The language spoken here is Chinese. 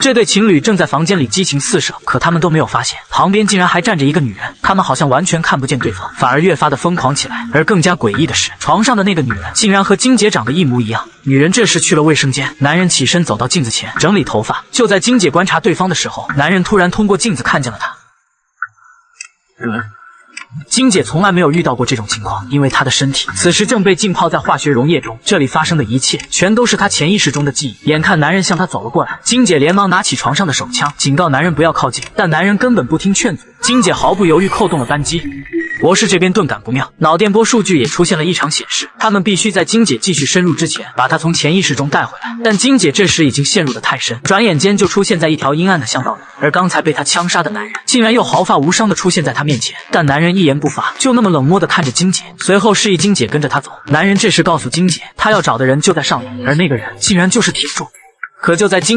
这对情侣正在房间里激情四射，可他们都没有发现，旁边竟然还站着一个女人。他们好像完全看不见对方，反而越发的疯狂起来。而更加诡异的是，床上的那个女人竟然和金姐长得一模一样。女人这时去了卫生间，男人起身走到镜子前整理头发。就在金姐观察对方的时候，男人突然通过镜子看见了她。金姐从来没有遇到过这种情况，因为她的身体此时正被浸泡在化学溶液中，这里发生的一切全都是她潜意识中的记忆。眼看男人向她走了过来，金姐连忙拿起床上的手枪，警告男人不要靠近，但男人根本不听劝阻。金姐毫不犹豫扣动了扳机。博士这边顿感不妙，脑电波数据也出现了异常显示，他们必须在金姐继续深入之前，把她从潜意识中带回来。但金姐这时已经陷入得太深，转眼间就出现在一条阴暗的巷道里，而刚才被她枪杀的男人，竟然又毫发无伤地出现在她面前。但男人一言不发，就那么冷漠地看着金姐，随后示意金姐跟着他走。男人这时告诉金姐，他要找的人就在上面，而那个人竟然就是铁柱。可就在金